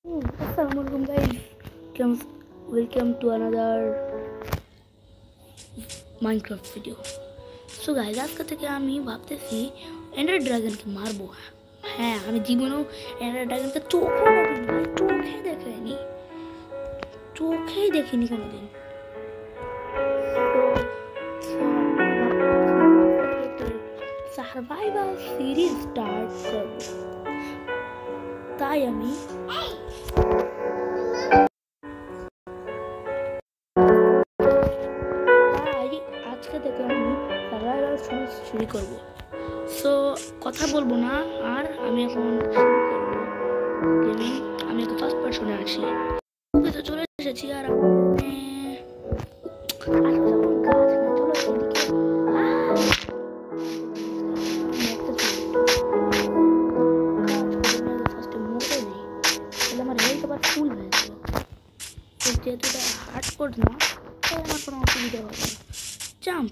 Assalamualaikum guys, welcome to another Minecraft video. So guys, আজকে থেকে আমি ভাবতেছি এন্ডার ড্রাগনকে মারবো। হ্যাঁ, আমি জীবনেও এন্ডার ড্রাগনকে চোখেই দেখিনি কোনোদিন। সার্ভাইভাল সিরিজ স্টার্ট করব, তাই আমি আজকে থেকে আমি সার্ভাইভাল সিরিজ শুরু করব। সো কথা বলবো না আর, আমি এখন আমি এখন ফার্স্ট পার্সনে আছি, চলে এসেছি। আর ফুল হয়ে গেল, যেহেতু এটা হার্ড কোড না, তাই আমার কোনো অসুবিধা হবে না। জাম্প,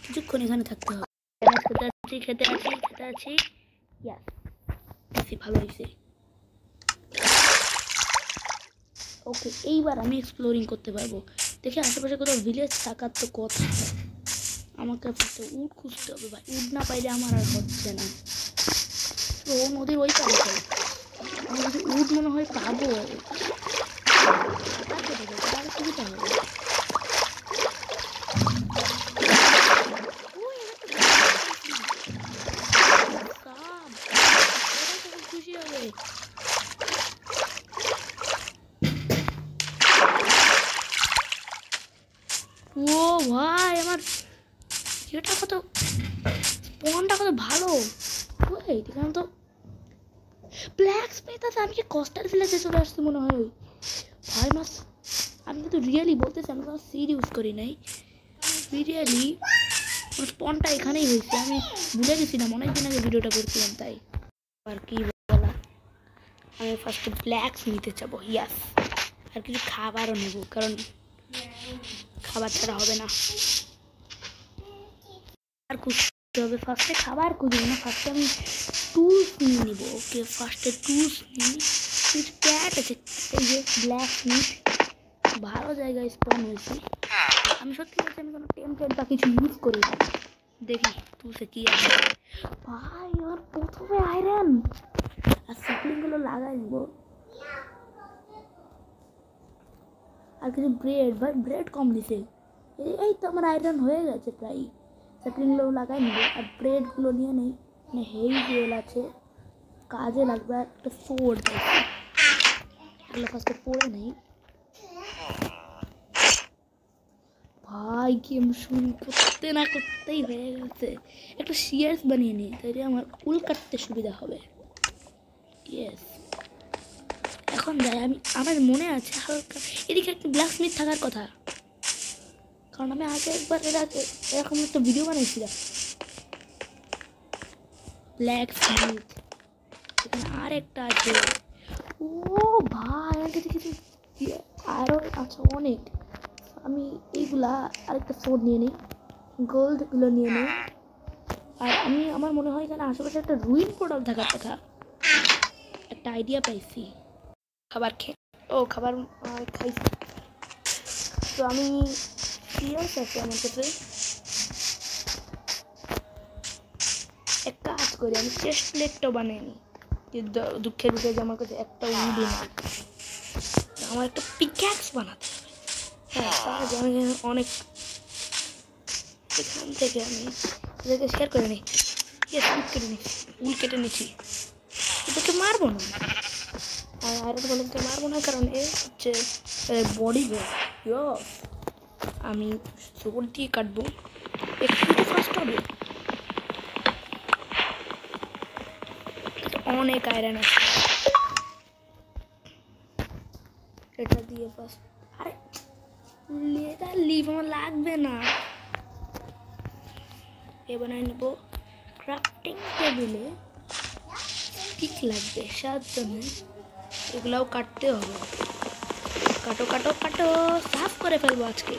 কিছুক্ষণ এখানে থাকতে হবে। খেতে আছি ভালো হয়েছে। ওকে, এইবার আমি এক্সপ্লোরিং করতে পারবো। দেখি আশেপাশে কোথাও ভিলেজ থাকার তো কথা। আমাকে উড খুঁজতে হবে ভাই, উড না পাইলে আমার আর হচ্ছে না। তো নদীর ওই পারে আমি যদি উড মনে হয় পাবো, সুবিধা হবে। খুশি হবে। ও ভাই, আমার এটা কত স্পনটা কত ভালো। এখানে তো ব্ল্যাক স্মিথ আছে। আমি কি কস্টার ভিলেজে চলে আসছি মনে হয় ভাই। মাস আমি কিন্তু রিয়েলি বলতেছি, আমি কোনো সিড ইউজ করি নাই। রিয়েলি স্পনটা এখানেই হয়েছে। আমি ভুলে গেছিলাম, অনেকদিন আগে ভিডিওটা করছিলাম, তাই আর কি বলা। আমি ফার্স্টে ব্ল্যাক নিতে যাবো, ইয়াস। আর কিছু খাবারও নেব, কারণ খাবার ছাড়া হবে না। আর খুঁজতে হবে, ফার্স্টে খাবার খুঁজবো না, ফার্স্টে আমি টুলস নিয়ে নিবো। ওকে, ফার্স্টে টুলস নিই। কিছু ক্যাট আছে, এই যে ব্ল্যাক মিট, ভালো জায়গায় স্পন হয়েছি। আমি সত্যি বলছি, আমি কোনো টেম্পলেট বা কিছু ইউজ করি না। দেখি টুলসে কি আছে ভাই। আমার প্রথমে আয়রন আর স্যাপলিংগুলো লাগাই নিব। আর কিছু ব্রেড, ভাই ব্রেড কম দিছে। এই তো আমার আয়রন হয়ে গেছে প্রায়। স্যাপলিংগুলো লাগাই নিব আর ব্রেডগুলো নিয়ে নেই। মানে হেই জুয়েল আছে, কাজে লাগবে। একটা সোর্ড, এগুলো ফার্স্টে পরে নেই। ভাই গেম শুরু করতে না করতেই হয়ে গেছে। একটা শিয়ার্স বানিয়ে নিই, তাইলে আমার উল কাটতে সুবিধা হবে। ইয়েস, এখন যাই আমি। আমার মনে আছে হালকা এদিকে একটা ব্ল্যাক স্মিথ থাকার কথা, কারণ আমি আগে একবার এরকম একটা ভিডিও বানিয়েছিলাম। ব্ল্যাক স্মিথ এখানে আর একটা আছে। ও ভাই, আগে দেখেছি আরও আছে অনেক। আমি এইগুলা আরেকটা সোর্ড নিয়ে নিই, গোল্ডগুলো নিয়ে নিই। আর আমার মনে হয় এখানে আশেপাশে একটা রুইন পোর্টাল থাকার কথা। একটা আইডিয়া পাইছি। খাবার খাবার খাইছি। তো আমি সিরিয়াস আছে আমার কাছে। এক কাজ করি, আমি চেস্ট প্লেটটাও বানিয়ে নিই। দুঃখের বিষয় যে আমার কাছে একটা উড নেই। আমার একটা পিক্যাক্স বানাতে হবে। হ্যাঁ, তাহলে আমি অনেক এখান থেকে আমি এদেরকে শেয়ার করে নিই। উল কেটে নিচ্ছি। এদেরকে মারবো না, আর আয়রন গোলেমকে মারবো না, কারণ এ হচ্ছে বডি ওয়েট। আমি সোর্ড দিয়ে কাটবো, একটু ফার্স্ট হবে। অনেক আয়রন আছে, এটা দিয়ে ফার্স্ট। আরে লেদার লিভ আমার লাগবে না। এ বানাই নেবো ক্রাফটিং টেবিলে। ঠিক লাগবে সাবধানে, এগুলাও কাটতে হবে। কাটো কাটো কাটো, সাফ করে ফেলবো আজকে।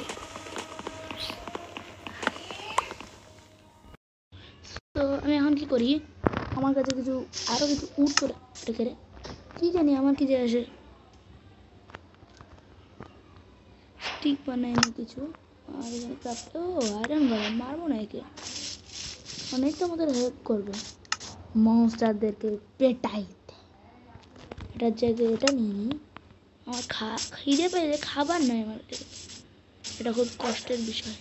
তো আমি এখন কি করি, আমার কাছে কিছু আরও কিছু উঠ করে রেখে রে, কি জানি আমার কি যে আসে। স্টিক বানাই না কিছু, আর এখানে ক্রাফট, ও আয়রন বানাই, মারবো না একে, অনেকটা আমাদের হেল্প করবে মনস্টারদেরকে পেটাইতে। এটার জায়গায় এটা নিয়ে নিই, আমার খিদে পেলে খাবার নাই আমার, এটা খুব কষ্টের বিষয়।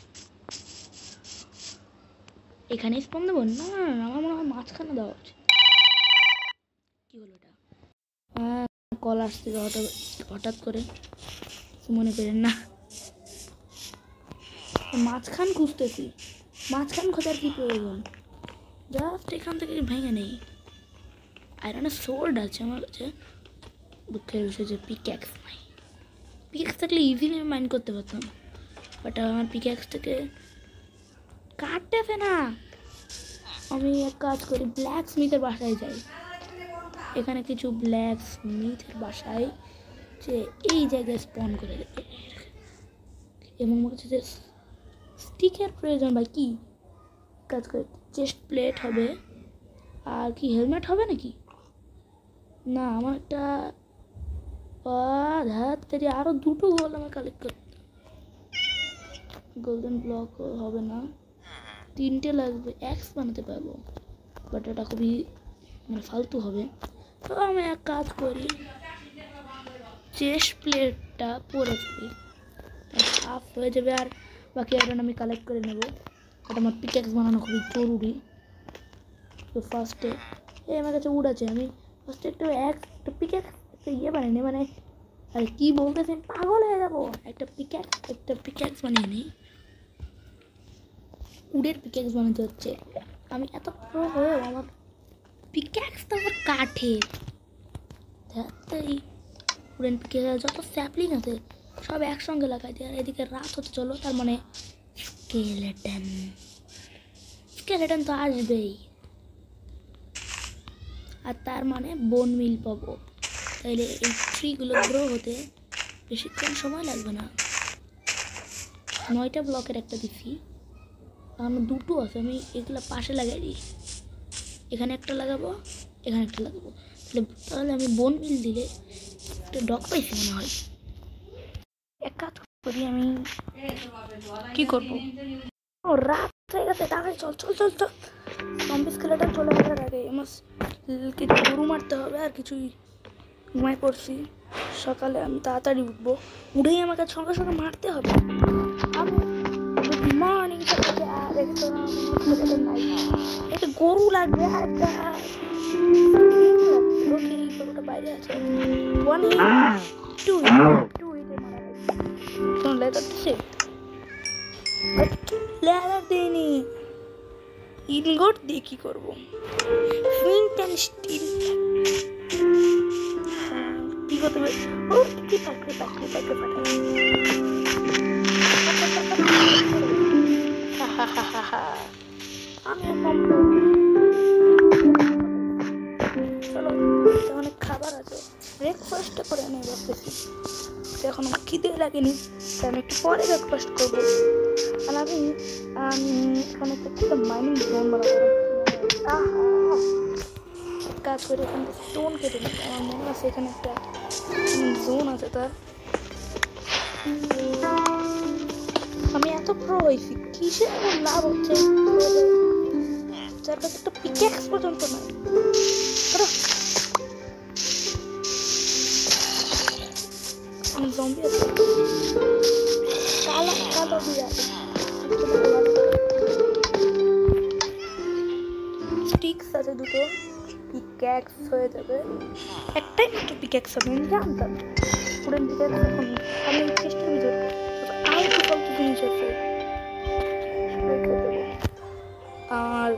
এখানে স্পন দেবো না, আমার মনে হয় মাঝখানে দেওয়া উচিত। কি হলো এটা? হ্যাঁ, কল আসছে হঠাৎ করে, মনে করেন না। মাঝখান খুঁজতেছি, মাঝখান খোঁজার কি প্রয়োজন, জাস্ট এখান থেকে ভেঙে নেই। আয়রনের সোর্ড আছে আমার কাছে, দুঃখের বিষয় যে পিক্যাক্স নাই। পিক্যাক্স থাকলে ইজিলি আমি মাইন্ড করতে পারতাম, বাট আমার পিক্যাক্স থেকে কাটতেছে না। আমি এক কাজ করি, ব্ল্যাক স্মিথের বাসায় যাই। এখানে কিছু ব্ল্যাক স্মিথের বাসায় যে এই জায়গায় স্পন করে দেবে, এবং আমার কাছে যে স্টিকের প্রয়োজন। ভাই কি কাজ করে, চেস্ট প্লেট হবে আর কি হেলমেট হবে নাকি? না, আমার একটা ধাত্তারি আরও দুটো গোল আমার কালেক্ট করতে, গোল্ডেন ব্লক হবে না, 3টে লাগবে, অ্যাক্স বানাতে পারবো, বাট এটা খুবই মানে ফালতু হবে। তো আমি এক কাজ করি, চেস্ট প্লেটটা পরে ফেলি, হাফ হয়ে যাবে, আর বাকি আয়রন আমি কালেক্ট করে নেব। এটা আমার পিক্যাক্স বানানো খুবই জরুরি। তো ফার্স্টে আমার কাছে উড আছে, আমি ফার্স্টে একটা পিক্যাক্স একটা বানিয়ে নিই, মানে আরে কী বলতেছেন, পাগল হয়ে যাবো। একটা পিক্যাক্স বানিয়ে নিই, উডের পিক্যাক্স বানাতে হচ্ছে। আমি এত প্রো হয়েও আমার পিক্যাক্স তো আমার কাঠের, এই উডেন পিক্যাক্স যত স্যাপলিং আছে সব একসঙ্গে লাগাই দিই। আর এদিকে রাত হতে চলো, তার মানে স্কেলেটন তো আসবেই, আর তার মানে বোন মিল পাবো। তাইলে এই ট্রিগুলো গ্রো হতে বেশিক্ষণ সময় লাগবে না। 9টা ব্লকের একটা দিচ্ছি, আমার 2টো আছে, আমি এগুলো পাশে লাগাই দিই। এখানে একটা লাগাবো, এখানে একটা লাগাবো, তাহলে আমি বোন মিল দিলে একটা ডগ পাইছি মনে হয়। এক কাজ করি, আমি কি করবো, ও রাত হয়ে গেছে, তাড়াতাড়ি চল চল চল চল, জম্বি স্কেলেটন চলে আসার আগে আমার কিছু গরু মারতে হবে, আর কিছুই ঘুমাই পড়ছি। সকালে আমি তাড়াতাড়ি উঠবো, উঠেই আমাকে সঙ্গে সঙ্গে মারতে হবে। মর্নিং একটা গরু লাগবে, আর একটা গরুটা বাইরে আছে, 1 2 মারা গেছে, লেদার দিচ্ছে, লেদার দিইনি, ইনগট দিয়ে কি করবো, ফ্লিন্ট অ্যান্ড স্টিল কি করতে হবে, ও কি পাখি আমি চলো, অনেক খাবার আছে, ব্রেকফাস্টটা করে আমি ভাবতেছি, এখন আমার খিদে লাগেনি, তাই আমি একটু পরে ব্রেকফাস্ট করবো। আর আমি অনেক একটা মাইনিং জোন বানাবো, কাজ করে এখান থেকে স্টোন কেটে নিই, আমার মনে আছে এখানে একটা জোন আছে তার। আমি এত প্রো হয়েছি, কিসে আমার লাভ হচ্ছে, যার কাছে একটা পিক্যাক্স পর্যন্ত নাই। জম্বি আছে, কালো দিয়ে আছে, স্টিক্স আছে 2টো, পিক্যাক্স হয়ে যাবে, একটাই মাত্র পিক্যাক্স হবে, আমি জানতাম পুরেন পিক্যাক্স। এখন আমি চেষ্টার ভিতরে আর একটু কত জিনিস আছে রেখে দেবো, আর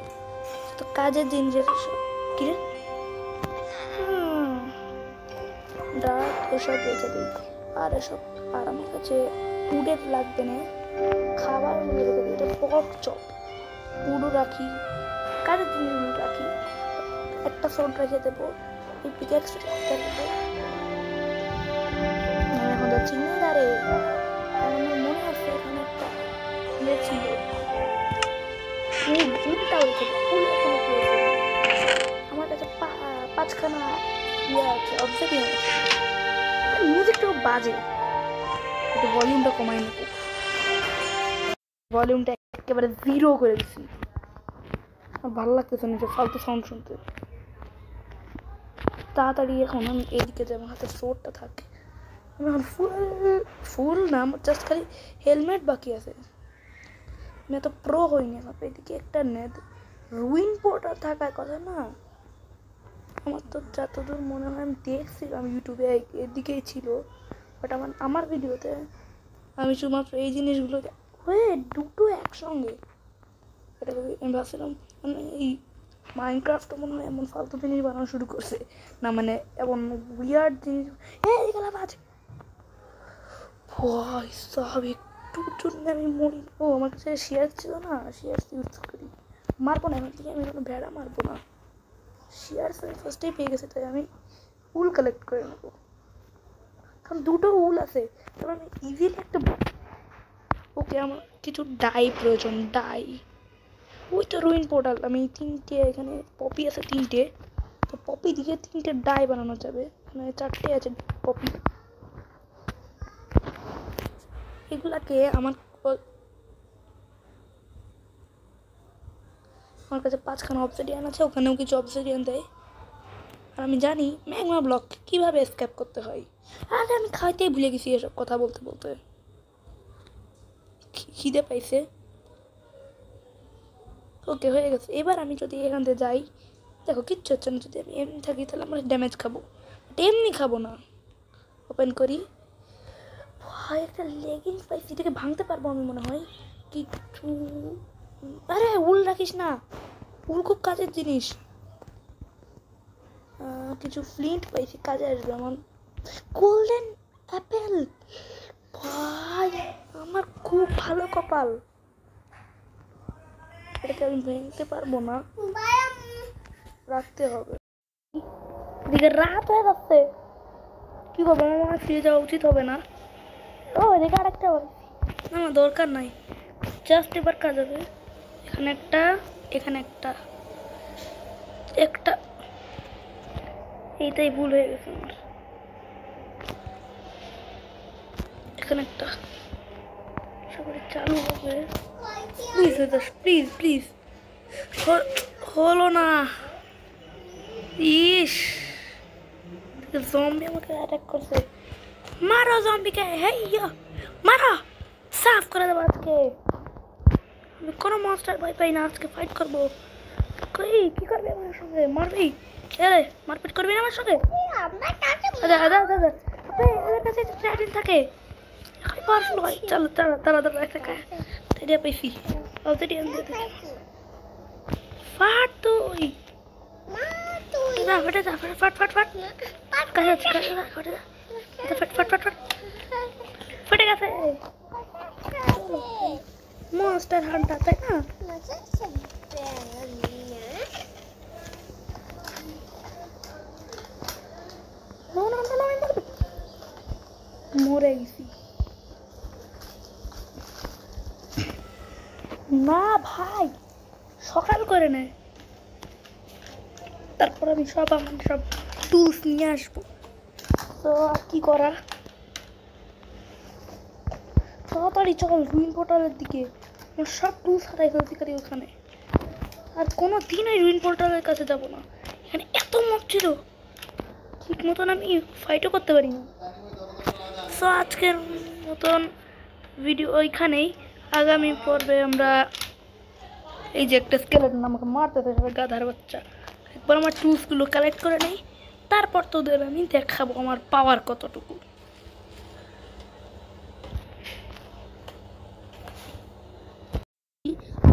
তো কাজের জিনিস আছে সব, কিরে ডাক এসব রেখে দিই, আর এসব, আর আমার কাছে উডের লাগবে না, খাবার রেখে দিই, এটা পক চপ, উডও রাখি, কাজের জিনিস রাখি, একটা সোড রেখে দেবো, এই পিক্যাক্স রেখে দেবো। এখন যাচ্ছি নেদারে, আমার মনে আছে এখানে একটা ইয়ে ছিল, উডটাও রেখে দেবো, ফুল এখনো প্রয়োজন, আমার আমার কাছে 5খানা ইয়ে আছে, অবসিডিয়ান আছে। মিউজিকটাও বাজে, একটু ভলিউমটা কমাই না, ভলিউমটা একেবারে 0 করে দিচ্ছি। আর ভালো লাগতেছে না ফালতু সাউন্ড শুনতে। তাড়াতাড়ি এখন আমি এদিকে যে আমার হাতে সোর্ডটা থাকে, আমি এখন ফুল না, জাস্ট খালি হেলমেট বাকি আছে। আমি এত প্রো হইনি এখন। এদিকে একটা নেট রুইন পোর্টাল থাকার কথা না, আমার তো যতদূর মনে হয় আমি দেখছিলাম ইউটিউবে এদিকেই ছিল, বাট আমার ভিডিওতে আমি শুধুমাত্র এই জিনিসগুলো হয়ে দুটো একসঙ্গে। এটা আমি ভাবছিলাম মানে এই মাইনক্রাফটও মনে হয় এমন ফালতু জিনিস বানানো শুরু করছে না, মানে এমন উইয়ার্ড জিনিস। এইগুলো বাজে ভয় সব, একটুর জন্য আমি মরি। ও আমার কাছে শেয়ার ছিল না, শেয়ার ইউজ করি। মারবো না এমন থেকে, আমি কোনো ভেড়া মারবো না। শেয়ার আমি ফার্স্টেই পেয়ে গেছে, তাই আমি উল কালেক্ট করে নেবো, কারণ দুটো উল আছে, তাহলে আমি ইজিলি একটা। ওকে, আমার কিছু ডাই প্রয়োজন, ডাই। ওই তো রুইন পোর্টাল, আমি 3টে এখানে পপি আছে 3টে, তো পপি দিয়ে 3টে ডাই বানানো যাবে। মানে 4টে আছে পপি। এগুলাকে আমার কাছে 5খানা অবসিডিয়ান আছে, ওখানেও কিছু অবসিডিয়ান দেয়। আর আমি জানি ম্যাগমা ব্লক কীভাবে এসকেপ করতে হয়। আরে আমি খাইতেই ভুলে গেছি এসব কথা বলতে বলতে। খিদে পাইছে। ওকে, হয়ে গেছে। এবার আমি যদি এখান থেকে যাই, দেখো কিচ্ছু হচ্ছে না। যদি আমি এমনি থাকি তাহলে আমরা ড্যামেজ খাবো, এমনি খাবো না। ওপেন করি, ভাই একটা লেগিংস পাইছি, এটাকে ভাঙতে পারবো আমি মনে হয় কিছু। আরে উল রাখিস না, উল খুব কাজের জিনিস। কিছু ফ্লিন্ট পাইছি, কাজে আসবে আমার। গোল্ডেন অ্যাপেল, ভাই আমার খুব ভালো কপাল। এটাকে আমি ভেঙতে পারবো না, রাখতে হবে। এদিকে রাত হয়ে যাচ্ছে, কি করবো? আমার ফিরে যাওয়া উচিত হবে না। ও এদিকে আরেকটা না, আমার দরকার নাই, জাস্ট এবার কাজ হবে। এখানে একটা, এখানে একটা, একটা। এইটাই ভুল হয়ে গেছে আমার। এখানে একটা সবাই চালু হবে, প্লিজ প্লিজ প্লিজ। হলো না, ইস জম্বি আমাকে অ্যাটাক করছে। মারো জম্বিকে, হেইয়া মারো, সাফ করে দেবো আজকে। আমি কোনো মনস্টার ভয় পাই না, আজকে ফাইট করবো। কি করবি আমার সঙ্গে? মারবি? রে মারপিট করবি না আমার সঙ্গে? কাছে থাকে, চলো তাড়াতাড়ি একটা পেয়েছি। ফাট তুই, ফাটে যা, ফাট ফাট ফাট, ফেটে গেছে। মনস্টার হান্টার, তাই না? মরে গেছি না ভাই, সকাল করে নেয়, তারপর আমি আমার সব টুলস নিয়ে আসবো। তো আর কি করা, তাড়াতাড়ি চল রুইন পোর্টালের দিকে। সব টুলস হারাই ফেলতে পারি ওখানে, আর কোনো দিন ওই রুইন পোর্টালের কাছে যাবো না। এখানে এত মত ছিল, ঠিক মতন আমি ফাইটও করতে পারি না। সো আজকের মতন ভিডিও ওইখানেই। আগামী পর্বে আমরা এই যে একটা স্কেলেটন আমাকে মারতে থাকবে, গাধার বাচ্চা। একবার আমার টুলসগুলো কালেক্ট করে নেই, তারপর তোদের আমি দেখাবো আমার পাওয়ার কতটুকু।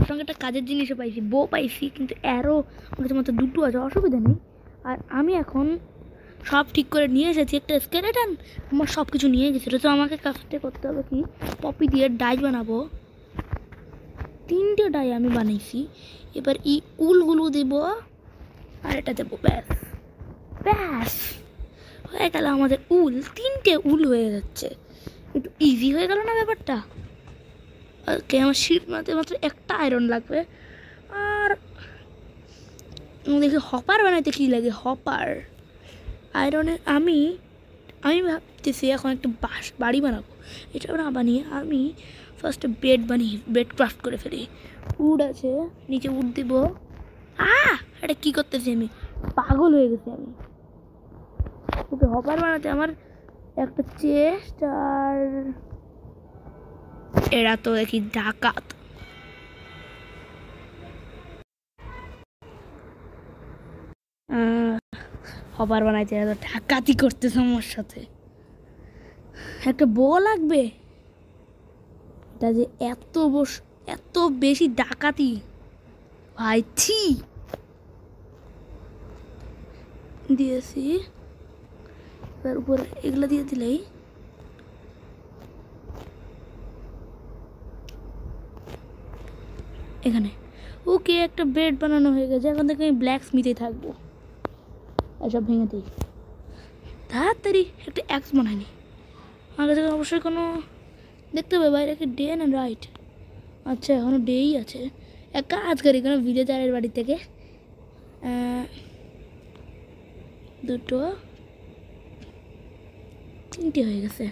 সঙ্গে একটা কাজের জিনিসও পাইছি, বউ পাইছি, কিন্তু অ্যারো আমাদের মাত্র দুটো আছে, অসুবিধা নেই। আর আমি এখন সব ঠিক করে নিয়ে এসেছি, একটা স্কেলেটন আমার সব কিছু নিয়ে গেছিলো। তো আমাকে কাজটা করতে হবে কি, পপি দিয়ে ডাই বানাবো। 3টে ডাই আমি বানাইছি, এবার এই উলগুলো দেব আর এটা দেবো, ব্যাস ব্যাস হয়ে গেল আমাদের উল। 3টে উল হয়ে যাচ্ছে, একটু ইজি হয়ে গেল না ব্যাপারটা? ওকে, আমার শিপ মাত্র একটা আয়রন লাগবে, আর দেখি হপার বানাইতে কী লাগে, হপার আয়রনের। আমি ভাবতেছি এখন একটা বাড়ি বানাবো। এটা না বানিয়ে আমি ফার্স্টে বেড ক্রাফট করে ফেলি। উড আছে, নিচে উড দিব। এটা কী করতেছি আমি, পাগল হয়ে গেছি আমি। ওকে হপার বানাতে আমার একটা চেস্ট, আর এরা তো দেখি ডাকাত। হপার বানাইতে এত ডাকাতি করতেছে আমার সাথে। একটা বউ লাগবে। এটা যে এত বেশি ডাকাতি ভাই, ছি। দিয়েছি, তার উপর এগুলো দিয়ে দিলেই এখানে ওকে একটা বেড বানানো হয়ে গেছে। এখন থেকে আমি ব্ল্যাক স্মিথে থাকবো। এসব ভেঙে দিই তাড়াতাড়ি। একটা অ্যাক্স বানায়নি আমার কাছে, অবশ্যই কোনো দেখতে হবে বাইরে কি ডে না রাইট। আচ্ছা এখনও ডেই আছে। এক কাজ করি, কোনো ভিলেজারের বাড়ি থেকে 2 3টে হয়ে গেছে।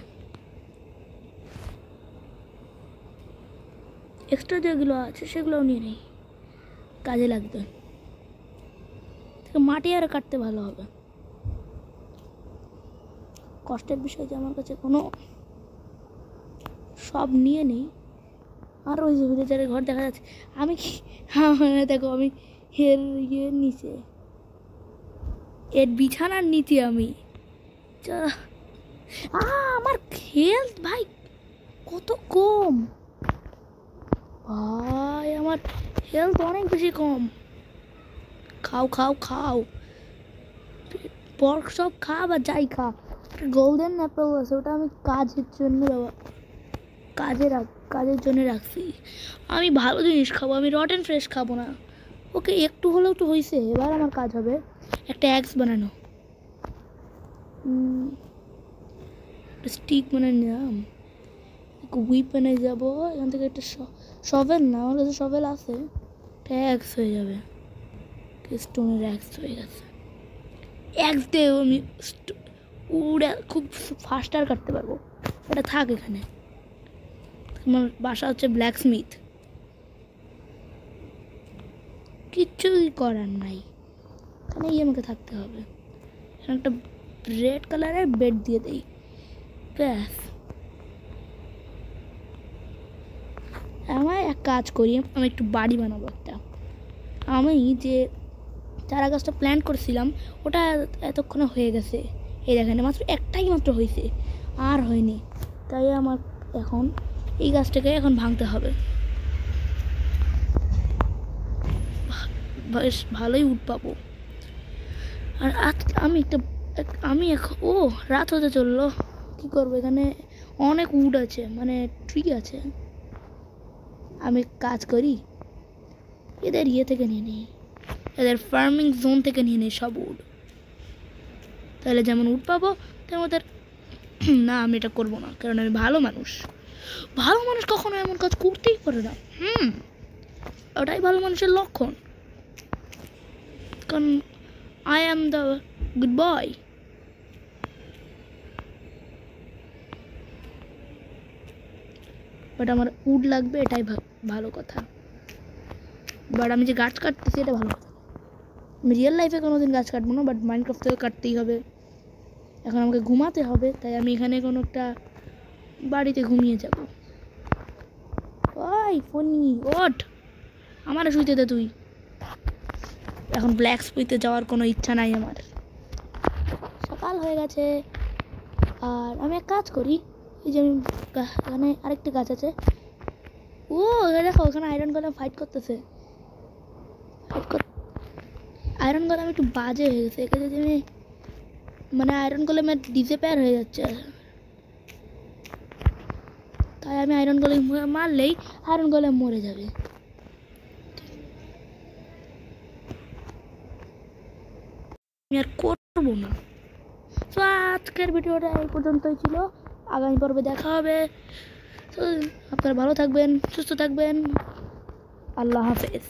এক্সট্রা যেগুলো আছে সেগুলোও নিয়ে নেই, কাজে লাগবে। মাটি আর কাটতে ভালো হবে। কষ্টের বিষয় যে আমার কাছে কোনো সব নিয়ে নেই। আর ওই যে ভিলেজারের ঘর দেখা যাচ্ছে। আমি দেখো আমি এর নিচে, এর বিছানার নিচে আমি। আমার হেলথ ভাই কত কম ভাই, আমার হেলথ অনেক বেশি কম। খাও খাও খাও, পর্ক সব খা বা যাই খা। গোল্ডেন অ্যাপেল আছে, ওটা আমি কাজের জন্য রাখছি। আমি ভালো জিনিস খাবো, আমি রটেন ফ্রেশ খাবো না। ওকে একটু হলেও তো হয়েছে, এবার আমার কাজ হবে একটা অ্যাক্স বানানো। স্টিক বানিয়ে নিলাম, হুইপ বানিয়ে যাবো। এখান থেকে একটা শভেল না, আমার কাছে শভেল আছে, একটা অ্যাক্স হয়ে যাবে। স্টোনের অ্যাক্স হয়ে গেছে। অ্যাক্স দিয়ে আমি উড়ে খুব ফাস্টার কাটতে পারবো। এটা থাক এখানে। আমার বাসা হচ্ছে ব্ল্যাক স্মিথ, কিচ্ছুই করার নাই, এখানেই আমাকে থাকতে হবে। একটা রেড কালারের বেড দিয়ে দেই, ব্যাস। আমার এক কাজ করি, আমি একটু বাড়ি বানাবো একটা। আমি যে চারা গাছটা প্ল্যান্ট করেছিলাম ওটা এতক্ষণে হয়ে গেছে। এই দেখেন মাত্র একটাই মাত্র হয়েছে, আর হয়নি। তাই আমার এখন এই গাছটাকে এখন ভাঙতে হবে। বেশ ভালোই উঠ পাবো। আর আমি রাত হতে চললো, কী করবো? এখানে অনেক উড আছে, মানে ট্রি আছে। আমি কাজ করি, এদের থেকে নিয়ে নিই, এদের ফার্মিং জোন থেকে নিয়ে নিই সব উড। তাহলে যেমন উড পাবো তেমন ওদের। না, আমি এটা করবো না, কারণ আমি ভালো মানুষ। ভালো মানুষ কখনো এমন কাজ করতেই পারে না। ওটাই ভালো মানুষের লক্ষণ, কারণ I am the good boy. But আমার উড লাগবে, এটাই ভালো কথা। বাট আমি যে গাছ কাটতেছি এটা ভালো কথা। আমি রিয়েল লাইফে কোনোদিন গাছ কাটবো না, বাট মাইনক্রাফট থেকে কাটতেই হবে। এখন আমাকে ঘুমাতে হবে, তাই আমি এখানে কোনো একটা বাড়িতে ঘুমিয়ে যাব। ওই ফোনি ওঠ, আমার শুইতে দে তুই। এখন ব্ল্যাক স্মিথে যাওয়ার কোনো ইচ্ছা নাই আমার, সকাল হয়ে গেছে। আর আমি এক কাজ করি, এই যে আমি এখানে আরেকটা গাছ আছে। দেখো ওখানে আয়রন গোলেম ফাইট করতেছে। আয়রন গোলেম একটু বাজে হয়ে গেছে, এখানে যদি আমি মানে আয়রন গোলেমের ডিসঅ্যাপিয়ার হয়ে যাচ্ছে। তাই আমি আয়রন গোলেম মারলেই আয়রন গোলেম মরে যাবে। আমি আর করবো না। তো আজকের ভিডিওটা এই পর্যন্তই ছিল। আগামী পর্বে দেখা হবে। তো আপনারা ভালো থাকবেন, সুস্থ থাকবেন। আল্লাহ হাফেজ।